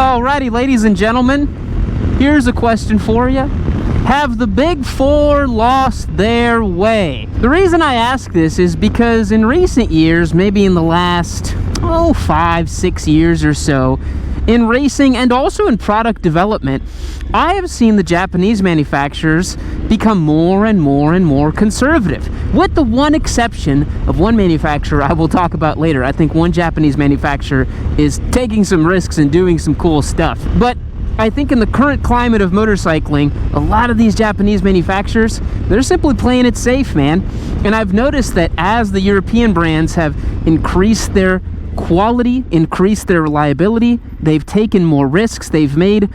Alrighty, ladies and gentlemen, here's a question for you. Have the Big Four lost their way? The reason I ask this is because in recent years, maybe in the last, 5-6 years or so, in racing and also in product development, I have seen the Japanese manufacturers become more and more conservative, with the one exception of one manufacturer I will talk about later. I think one Japanese manufacturer is taking some risks and doing some cool stuff. But I think in the current climate of motorcycling, a lot of these Japanese manufacturers, they're simply playing it safe, man. And I've noticed that as the European brands have increased their quality, increased their reliability, they've taken more risks, they've made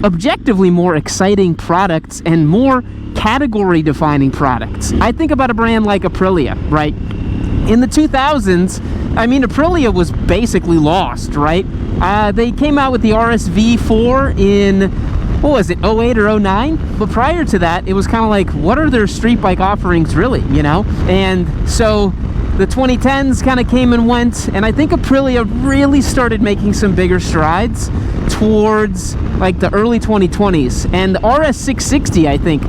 objectively more exciting products and more category defining products. I think about a brand like Aprilia, right? In the 2000s, I mean, Aprilia was basically lost, right? They came out with the RSV4 in, what was it, 08 or 09? But prior to that, it was kind of like, what are their street bike offerings really, you know? And so the 2010s kind of came and went, and I think Aprilia really started making some bigger strides towards like the early 2020s. And the RS660, I think,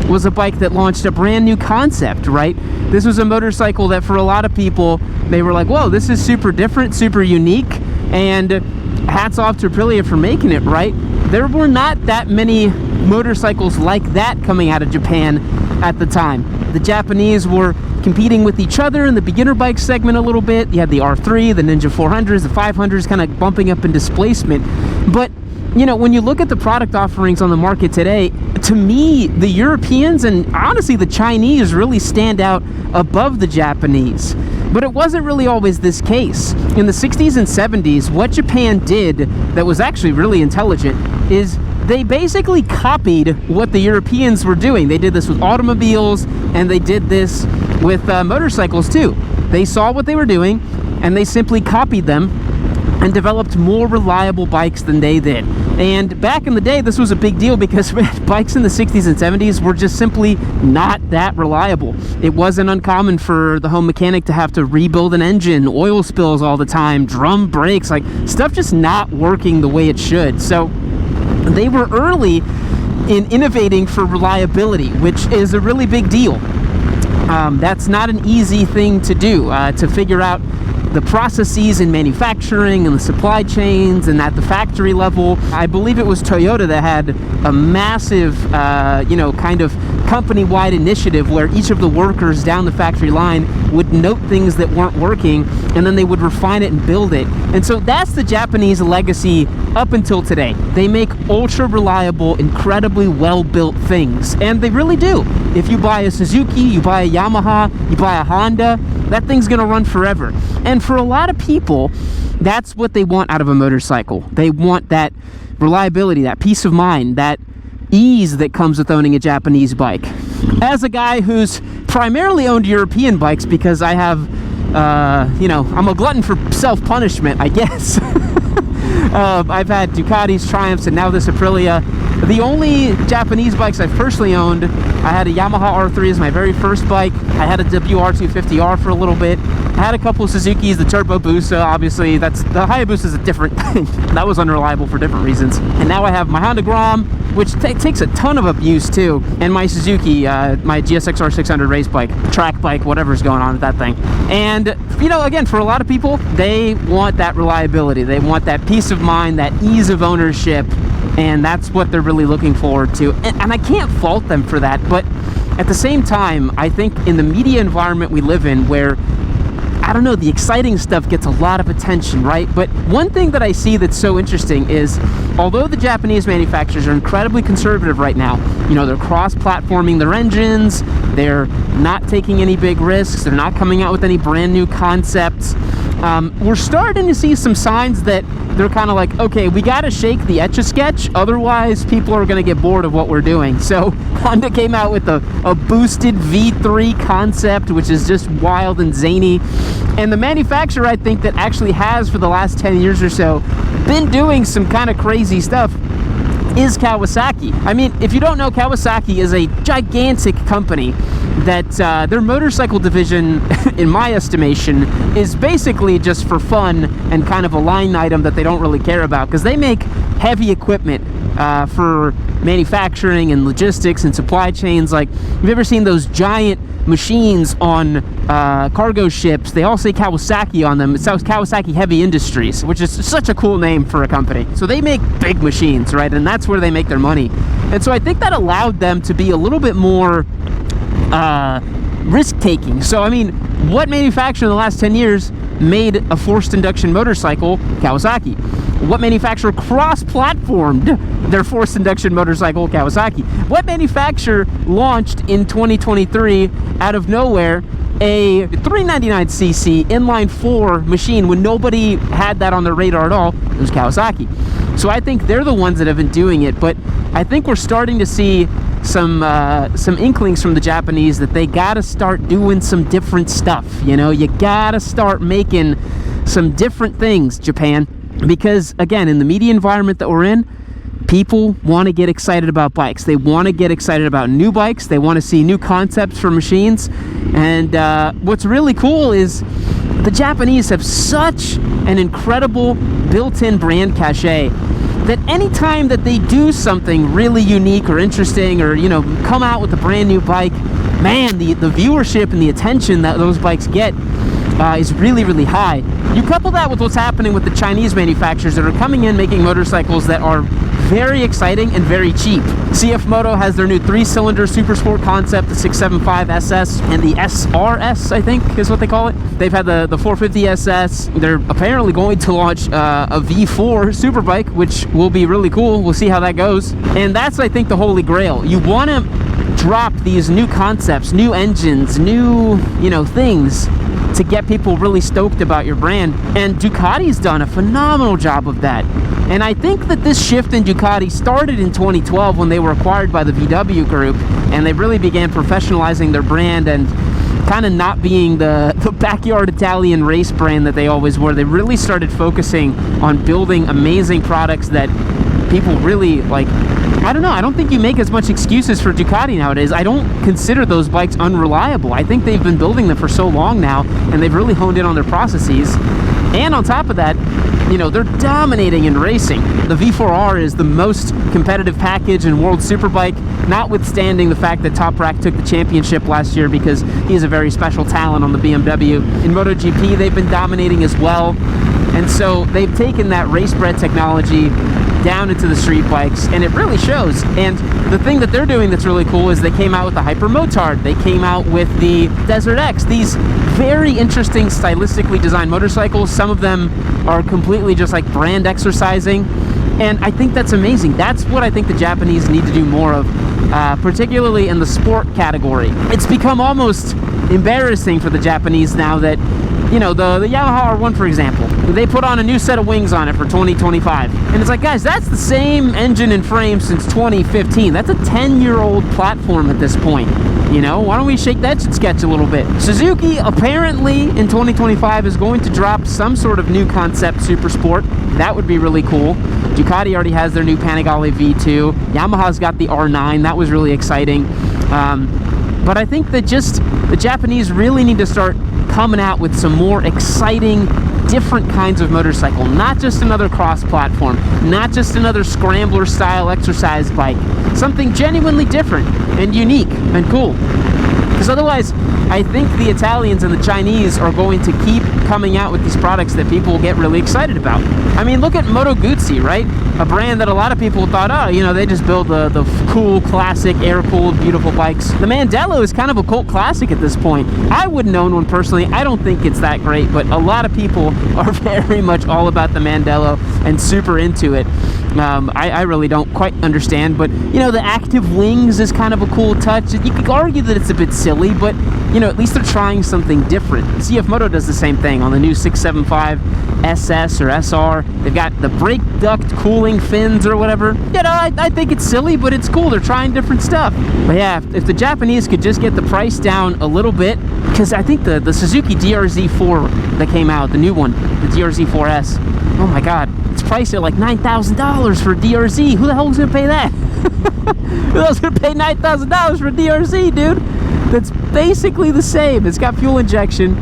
was a bike that launched a brand new concept, right? This was a motorcycle that for a lot of people, they were like, whoa, this is super different, super unique, and hats off to Aprilia for making it, right? There were not that many motorcycles like that coming out of Japan at the time. The Japanese were competing with each other in the beginner bike segment a little bit. You had the R3, the Ninja 400s, the 500s kind of bumping up in displacement. But, you know, when you look at the product offerings on the market today, to me, the Europeans and honestly the Chinese really stand out above the Japanese. But it wasn't really always this case. In the 60s and 70s, what Japan did that was actually really intelligent is they basically copied what the Europeans were doing. They did this with automobiles, and they did this with motorcycles too. They saw what they were doing, and they simply copied them and developed more reliable bikes than they did. And back in the day, this was a big deal because bikes in the 60s and 70s were just simply not that reliable. It wasn't uncommon for the home mechanic to have to rebuild an engine, oil spills all the time, drum brakes, like stuff just not working the way it should. So they were early in innovating for reliability, which is a really big deal. That's not an easy thing to do, to figure out the processes in manufacturing and the supply chains and at the factory level. I believe it was Toyota that had a massive, kind of company-wide initiative where each of the workers down the factory line would note things that weren't working, and then they would refine it and build it. And so that's the Japanese legacy up until today. They make ultra-reliable, incredibly well-built things, and they really do. If you buy a Suzuki, you buy a Yamaha, you buy a Honda, that thing's gonna run forever. And for a lot of people, that's what they want out of a motorcycle. They want that reliability, that peace of mind, that ease that comes with owning a Japanese bike. As a guy who's primarily owned European bikes because I have, I'm a glutton for self-punishment, I guess. I've had Ducatis, Triumphs, and now this Aprilia. The only Japanese bikes I've personally owned, I had a Yamaha R3 as my very first bike. I had a WR250R for a little bit. I had a couple of Suzukis, the Turbo Hayabusa, obviously. The Hayabusa is a different thing. That was unreliable for different reasons. And now I have my Honda Grom, which takes a ton of abuse too, and my Suzuki, my GSX-R 600 race bike, track bike, whatever's going on with that thing. And, again, for a lot of people, they want that reliability. They want that peace of mind, that ease of ownership, and that's what they're really looking forward to. And I can't fault them for that, but at the same time, I think in the media environment we live in where, I don't know, the exciting stuff gets a lot of attention, right? But one thing that I see that's so interesting is, although the Japanese manufacturers are incredibly conservative right now, they're cross-platforming their engines, they're not taking any big risks, they're not coming out with any brand new concepts. We're starting to see some signs that they're kind of like, okay, we got to shake the Etch-a-Sketch, otherwise people are going to get bored of what we're doing. So Honda came out with a boosted V3 concept, which is just wild and zany. And the manufacturer, I think, that actually has for the last 10 years or so been doing some kind of crazy stuff is Kawasaki. I mean, if you don't know, Kawasaki is a gigantic company that their motorcycle division, in my estimation, is basically just for fun and kind of a line item that they don't really care about, because they make heavy equipment for manufacturing and logistics and supply chains. Like, have you ever seen those giant machines on cargo ships? They all say Kawasaki on them. It's Kawasaki Heavy Industries, which is such a cool name for a company. So they make big machines, right? And that's where they make their money. And so I think that allowed them to be a little bit more risk-taking. So, I mean, what manufacturer in the last 10 years made a forced induction motorcycle? Kawasaki. What manufacturer cross-platformed their forced induction motorcycle? Kawasaki. What manufacturer launched in 2023 out of nowhere a 399cc inline 4 machine when nobody had that on their radar at all? It was Kawasaki. So I think they're the ones that have been doing it, but I think we're starting to see some inklings from the Japanese that they gotta start doing some different stuff. You know, you gotta start making some different things, Japan, because again, in the media environment that we're in, people want to get excited about bikes. They want to get excited about new bikes. They want to see new concepts for machines. And what's really cool is the Japanese have such an incredible built-in brand cachet that anytime that they do something really unique or interesting, or, you know, come out with a brand new bike, man, the viewership and the attention that those bikes get is really, really high. You couple that with what's happening with the Chinese manufacturers that are coming in making motorcycles that are very exciting and very cheap. CF Moto has their new 3-cylinder super sport concept, the 675 SS and the SRS, I think is what they call it. They've had the 450 SS. They're apparently going to launch a V4 superbike, which will be really cool. We'll see how that goes. And that's, I think, the holy grail. You want to drop these new concepts, new engines, new, you know, things to get people really stoked about your brand. And Ducati's done a phenomenal job of that. And I think that this shift in Ducati started in 2012 when they were acquired by the VW group, and they really began professionalizing their brand and kind of not being the backyard Italian race brand that they always were. They really started focusing on building amazing products that people really like. I don't know, I don't think you make as much excuses for Ducati nowadays. I don't consider those bikes unreliable. I think they've been building them for so long now, and they've really honed in on their processes. And on top of that, you know, they're dominating in racing. The V4R is the most competitive package in World Superbike, notwithstanding the fact that Toprak took the championship last year because he's a very special talent on the BMW. In MotoGP, they've been dominating as well. And so they've taken that race-bred technology down into the street bikes, and it really shows. And the thing that they're doing that's really cool is they came out with the Hyper Motard. They came out with the Desert X. These very interesting, stylistically designed motorcycles. Some of them are completely just like brand exercising, and I think that's amazing. That's what I think the Japanese need to do more of, particularly in the sport category. It's become almost embarrassing for the Japanese now that, you know, the Yamaha R1, for example, they put on a new set of wings on it for 2025. And it's like, guys, that's the same engine and frame since 2015. That's a 10-year-old platform at this point. You know, why don't we shake that sketch a little bit? Suzuki apparently in 2025 is going to drop some sort of new concept super sport. That would be really cool. Ducati already has their new Panigale V2. Yamaha's got the R9. That was really exciting. But I think that just the Japanese really need to start coming out with some more exciting, different kinds of motorcycle. Not just another cross platform, not just another scrambler style exercise bike. Something genuinely different and unique and cool. Because otherwise, I think the Italians and the Chinese are going to keep coming out with these products that people will get really excited about. I mean, look at Moto Guzzi, right? A brand that a lot of people thought, oh, you know, they just build the cool, classic, air-cooled, beautiful bikes. The Mandello is kind of a cult classic at this point. I wouldn't own one personally. I don't think it's that great, but a lot of people are very much all about the Mandello and super into it. I really don't quite understand, but, you know, the active wings is kind of a cool touch. You could argue that it's a bit silly, but, you know, at least they're trying something different. CF Moto does the same thing on the new 675 SS or SR. They've got the brake duct cooling fins or whatever. You know, I think it's silly, but it's cool. They're trying different stuff. But yeah, if the Japanese could just get the price down a little bit, because I think the Suzuki DRZ4 that came out, the new one, the DRZ4S, oh my god, it's priced at like $9,000 for a DRZ. Who the hell is gonna pay that? Who else gonna pay $9,000 for a DRZ, dude? That's basically the same. It's got fuel injection,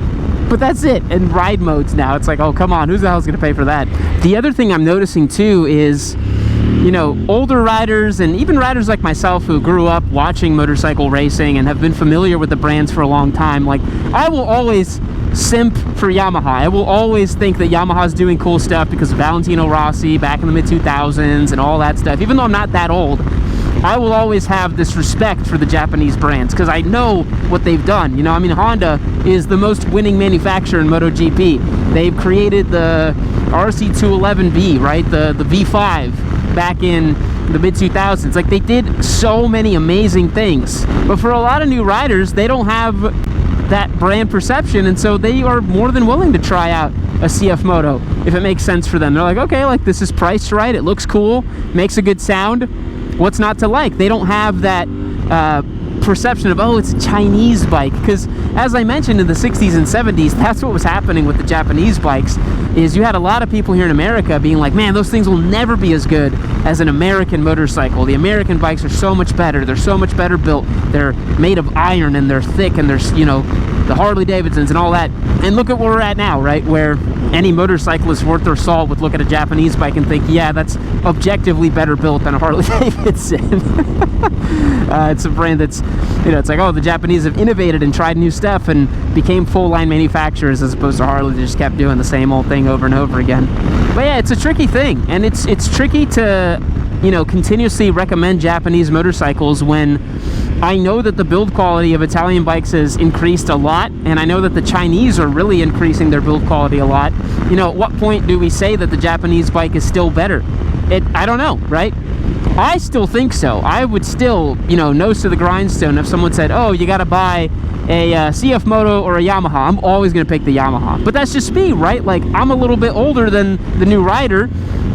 but that's it. And ride modes now. It's like, oh, come on, who the hell's gonna pay for that? The other thing I'm noticing too is you know, older riders and even riders like myself who grew up watching motorcycle racing and have been familiar with the brands for a long time, like, I will always simp for Yamaha. I will always think that Yamaha's doing cool stuff because of Valentino Rossi back in the mid-2000s and all that stuff. Even though I'm not that old, I will always have this respect for the Japanese brands because I know what they've done. You know, I mean, Honda is the most winning manufacturer in MotoGP. They've created the RC211V, right? The V5 back in the mid-2000s. Like, they did so many amazing things. But for a lot of new riders, they don't have that brand perception, and so they are more than willing to try out a CF Moto if it makes sense for them. They're like, okay, like, this is priced right, it looks cool, makes a good sound, what's not to like? They don't have that perception of, oh, it's a Chinese bike, because as I mentioned, in the 60s and 70s, that's what was happening with the Japanese bikes, is you had a lot of people here in America being like, man, those things will never be as good as an American motorcycle. The American bikes are so much better, they're so much better built, they're made of iron and they're thick, and there's, you know, the Harley Davidsons and all that. And look at where we're at now, right, where any motorcyclist worth their salt would look at a Japanese bike and think, yeah, that's objectively better built than a Harley Davidson. It's a brand that's, you know, it's like, oh, the Japanese have innovated and tried new stuff and became full-line manufacturers, as opposed to Harley that just kept doing the same old thing over and over again. But yeah, it's a tricky thing, and it's tricky to, you know, continuously recommend Japanese motorcycles when I know that the build quality of Italian bikes has increased a lot, and I know that the Chinese are really increasing their build quality a lot. You know, at what point do we say that the Japanese bike is still better? I don't know, right? I still think so. I would still, you know, nose to the grindstone if someone said, oh, you gotta buy a CF Moto or a Yamaha. I'm always gonna pick the Yamaha. But that's just me, right? Like, I'm a little bit older than the new rider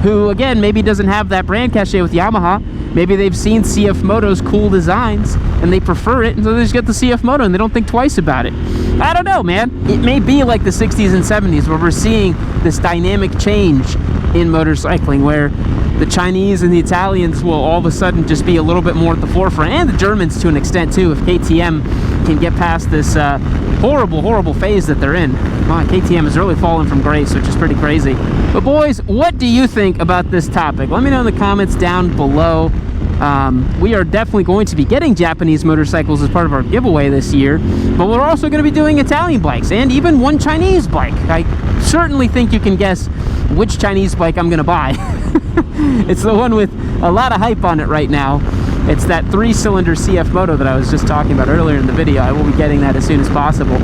who, again, maybe doesn't have that brand cachet with Yamaha. Maybe they've seen CF Moto's cool designs and they prefer it, and so they just get the CF Moto and they don't think twice about it. I don't know, man. It may be like the 60s and 70s where we're seeing this dynamic change in motorcycling where the Chinese and the Italians will all of a sudden just be a little bit more at the forefront, and the Germans to an extent too, if KTM can get past this horrible phase that they're in. Wow, KTM has really fallen from grace, which is pretty crazy. But boys, what do you think about this topic? Let me know in the comments down below. We are definitely going to be getting Japanese motorcycles as part of our giveaway this year, but we're also going to be doing Italian bikes and even one Chinese bike. I certainly think you can guess which Chinese bike I'm going to buy. It's the one with a lot of hype on it right now. It's that 3-cylinder CF Moto that I was just talking about earlier in the video. I will be getting that as soon as possible.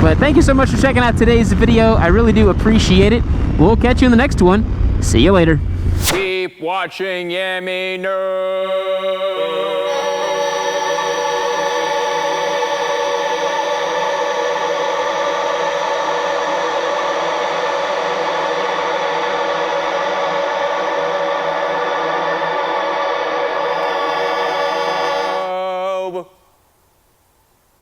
But thank you so much for checking out today's video. I really do appreciate it. We'll catch you in the next one. See you later. Keep watching Yami Nerd.